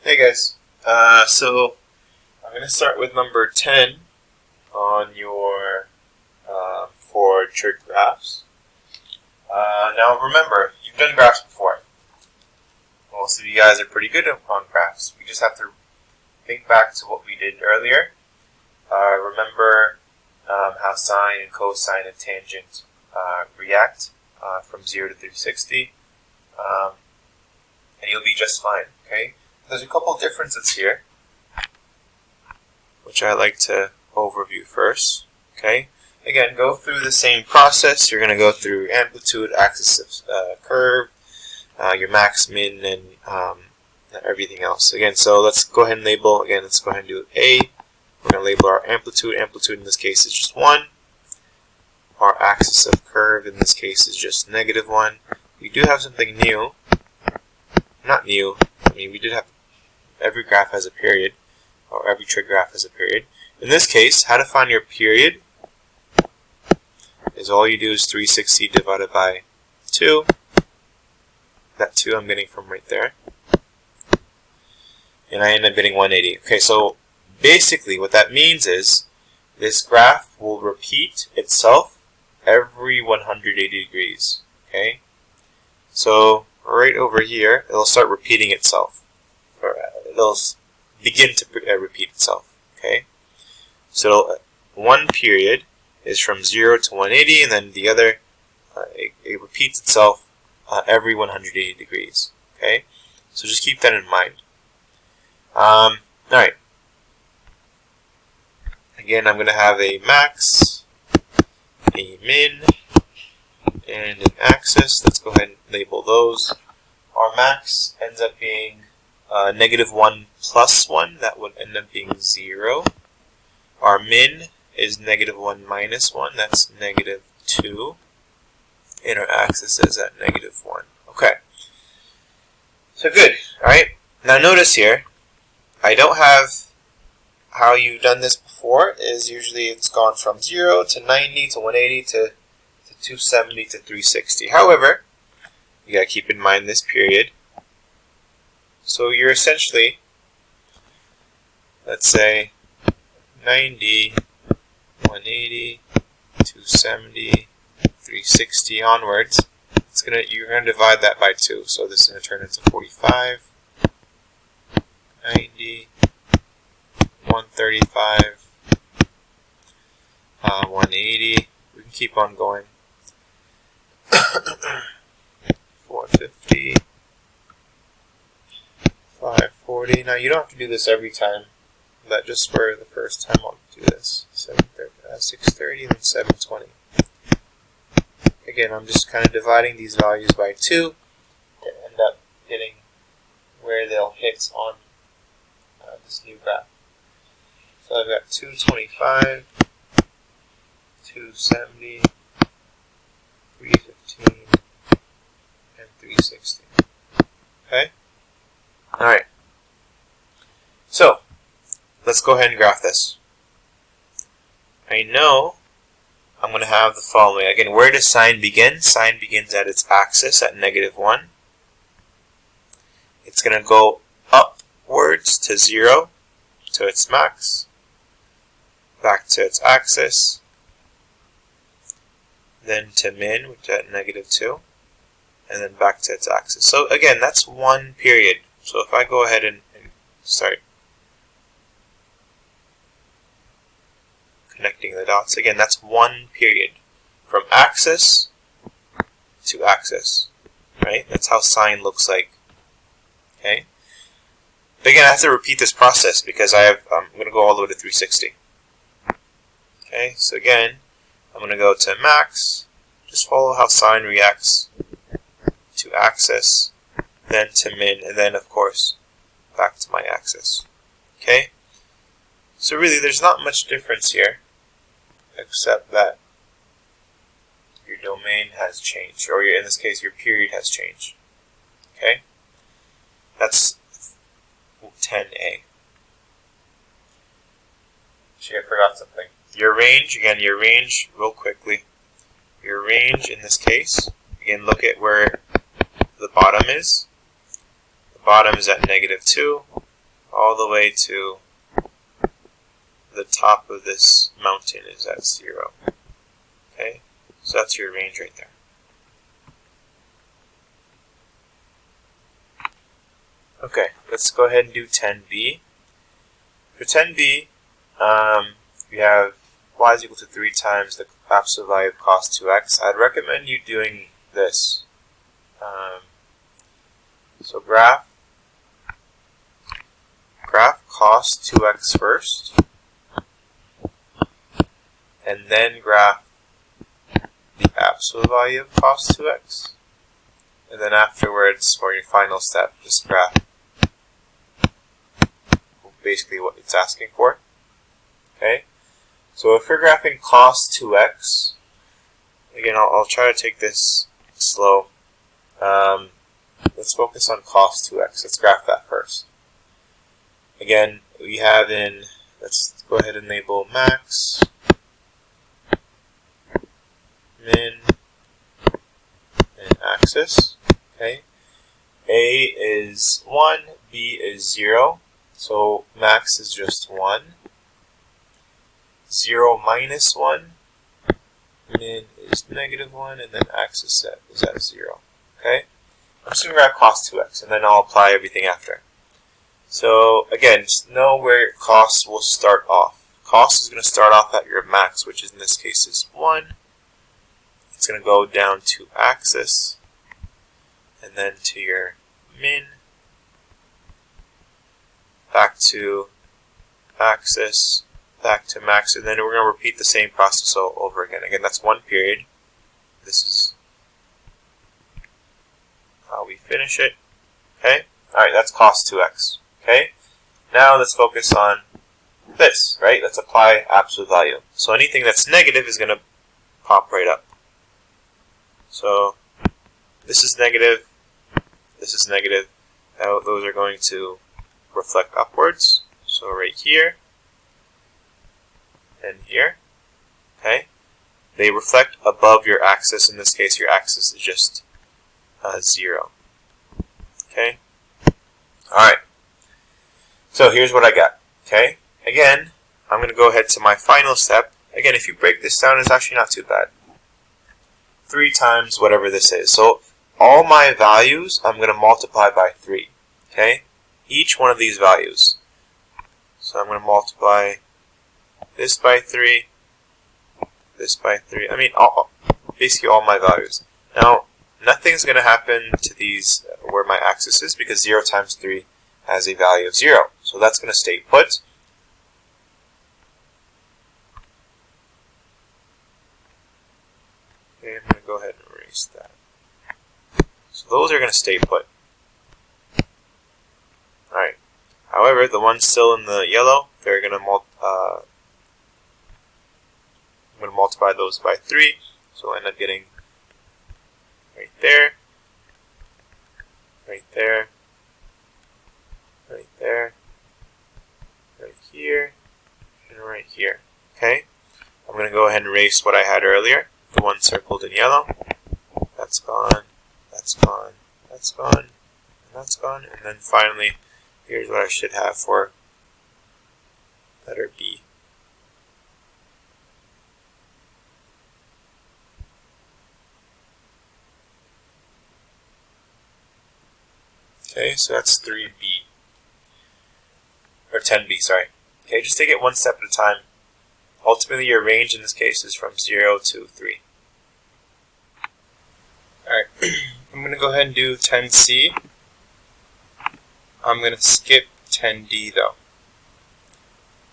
Hey guys, so I'm going to start with number 10 on your for trig graphs. Now remember, you've done graphs before. Most of you guys are pretty good on graphs. We just have to think back to what we did earlier. Remember how sine and cosine and tangent react from 0 to 360, and you'll be just fine, okay? There's a couple differences here, which I like to overview first. Okay, again, go through the same process. You're going to go through amplitude, axis of curve, your max, min, and everything else. Again, so let's go ahead and label. Again, let's go ahead and do A. We're going to label our amplitude. Amplitude in this case is just 1. Our axis of curve in this case is just -1. We do have something new. Not new. I mean, we did have. Every graph has a period, or every trig graph has a period. In this case, how to find your period is all you do is 360 divided by 2. That 2 I'm getting from right there. And I end up getting 180. Okay, so basically what that means is this graph will repeat itself every 180 degrees. Okay, so right over here, it'll start repeating itself. It'll begin to repeat itself. Okay, so one period is from 0 to 180, and then the other it repeats itself every 180 degrees. Okay, so just keep that in mind. All right. Again, I'm going to have a max, a min, and an axis. Let's go ahead and label those. Our max ends up being -1 plus 1, that would end up being 0. Our min is -1 minus 1, that's -2. And our axis is at -1. Okay. So good. Alright. Now notice here, I don't have how you've done this before, is usually it's gone from 0 to 90 to 180 to 270 to 360. However, you gotta keep in mind this period. So you're essentially, let's say, 90, 180, 270, 360 onwards. You're gonna divide that by 2. So this is gonna turn into 45, 90, 135, 180. We can keep on going. 450. 540. Now you don't have to do this every time, but just for the first time I'll do this. 630 and then 720. Again, I'm just kind of dividing these values by 2 to end up getting where they'll hit on this new graph. So I've got 225, 270, 315, and 360. Okay? Alright, so let's go ahead and graph this. I know I'm going to have the following. Again, where does sine begin? Sine begins at its axis at -1. It's going to go upwards to 0, to its max, back to its axis, then to min, which is at -2, and then back to its axis. So again, that's one period. So if I go ahead and start connecting the dots, again, that's one period from axis to axis, right? That's how sine looks like. Okay. But again, I have to repeat this process because I'm going to go all the way to 360. Okay. So again, I'm going to go to max. Just follow how sine reacts to axis, then to min, and then, of course, back to my axis. Okay? So really, there's not much difference here, except that your domain has changed, or in this case, your period has changed. Okay? That's 10A. Actually, I forgot something. Your range, again, your range, real quickly. Your range, in this case, again, look at where the bottom is. The bottom is at -2. all the way to the top of this mountain is at 0. Okay, so that's your range right there. Okay, let's go ahead and do 10b. For 10b, we have y is equal to 3 times the absolute value of cos 2x. I'd recommend you doing this. So graph cos 2x first, and then graph the absolute value of cos 2x, and then afterwards, for your final step, just graph basically what it's asking for. Okay, so if we're graphing cos 2x, again, I'll try to take this slow. Let's focus on cos 2x. Let's graph that first. Again, we have let's go ahead and label max, min, and axis. Okay, A is 1, B is 0. So max is just 1. 0 minus 1. Min is -1, and then axis is at 0. Okay? I'm just going to grab cos 2x, and then I'll apply everything after. So again, just know where cos will start off. Cos is going to start off at your max, which in this case is 1. It's going to go down to axis, and then to your min, back to axis, back to max, and then we're going to repeat the same process all over again. Again, that's one period. This is how we finish it. Okay? Alright, that's cos 2x. Okay? Now let's focus on this, right? Let's apply absolute value. So anything that's negative is going to pop right up. So this is negative, this is negative. Now those are going to reflect upwards. So right here and here. Okay? They reflect above your axis. In this case, your axis is just 0. Okay? Alright. So here's what I got. Okay? Again, I'm going to go ahead to my final step. Again, if you break this down, it's actually not too bad. 3 times whatever this is. So all my values, I'm going to multiply by 3. Okay? Each one of these values. So I'm going to multiply this by 3, this by 3. I mean, basically all my values. Now, nothing's going to happen to these where my axis is because 0 times 3 has a value of 0. So that's going to stay put. Okay, I'm going to go ahead and erase that. So those are going to stay put. Alright. However, the ones still in the yellow, they're going to I'm going to multiply those by 3. So I'll end up getting right there, right there, right there, right here, and right here. Okay? I'm going to go ahead and erase what I had earlier. The one circled in yellow. That's gone, that's gone, that's gone, and that's gone. And then finally, here's what I should have for letter B. Okay, so that's 3B. Or 10B, sorry. Okay, just take it one step at a time. Ultimately, your range in this case is from 0 to 3. Alright, I'm going to go ahead and do 10C. I'm going to skip 10D though.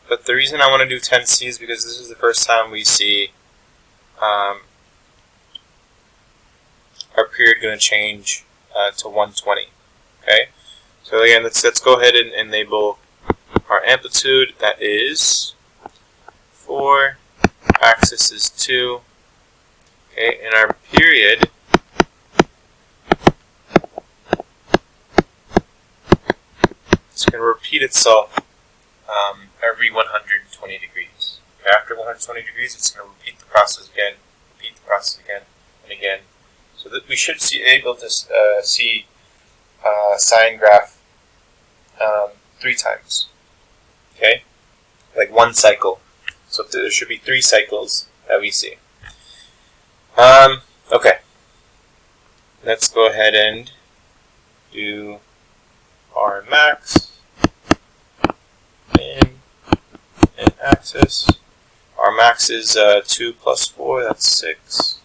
But the reason I want to do 10C is because this is the first time we see our period going to change to 120. Okay, so again, let's go ahead and label our amplitude. That is 4, axis is 2. Okay, and our period is going to repeat itself every 120 degrees. Okay, after 120 degrees, it's going to repeat the process again, and again. So that we should be able to see sine graph 3 3 times. Okay? Like 1 cycle. So there should be 3 cycles that we see. Okay. Let's go ahead and do our max, min, and axis. Our max is 2 plus 4, that's 6.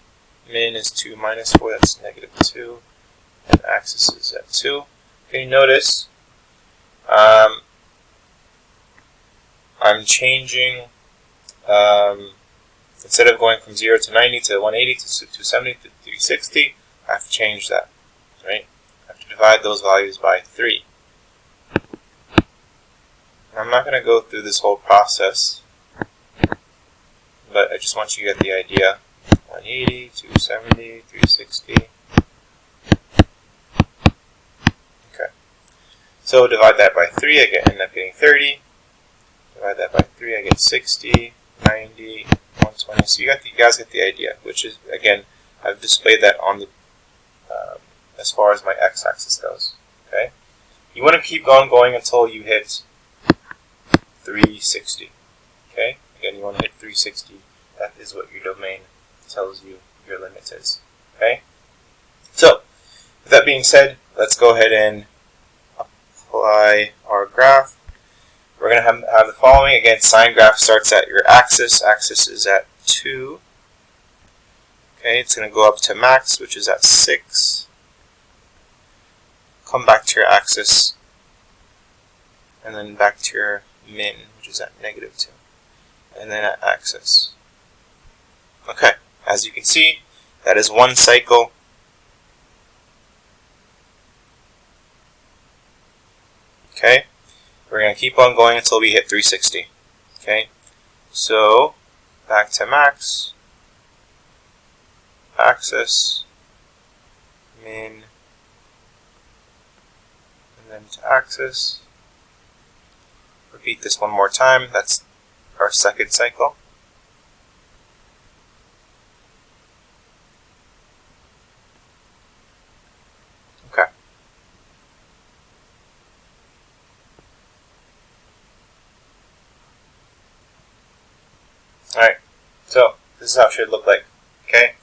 Min is 2 minus 4, that's -2. And axis is at 2. Okay, notice I'm changing, instead of going from 0 to 90 to 180 to 270 to 360, I have to change that, right? I have to divide those values by 3. And I'm not going to go through this whole process, but I just want you to get the idea. 180, 270, 360. Okay. So divide that by 3, I end up getting 30. Divide that by 3, I get 60, 90, 120. So you guys get the idea, which is, again, I've displayed that on the as far as my x-axis goes. Okay, you want to keep going until you hit 360. Okay, again, you want to hit 360. That is what your domain tells you your limit is. Okay, so with that being said, let's go ahead and apply our graph. We're going to have the following. Again, sine graph starts at your axis. Axis is at 2. Okay, it's going to go up to max, which is at 6. Come back to your axis, and then back to your min, which is at -2. And then at axis. Okay, as you can see, that is 1 cycle. Okay, we're going to keep on going until we hit 360. Okay, so back to max, axis, min, and then to axis. Repeat this one more time. That's our 2nd cycle. Okay. Alright, so this is how it should look like. Okay?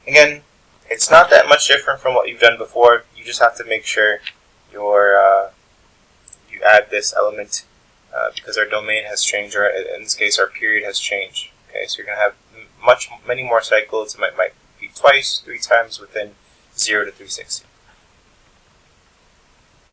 Again, it's not that much different from what you've done before. You just have to make sure you add this element because our domain has changed, or in this case, our period has changed. Okay, so you're going to have many more cycles. It might be twice, 3 times within 0 to 360.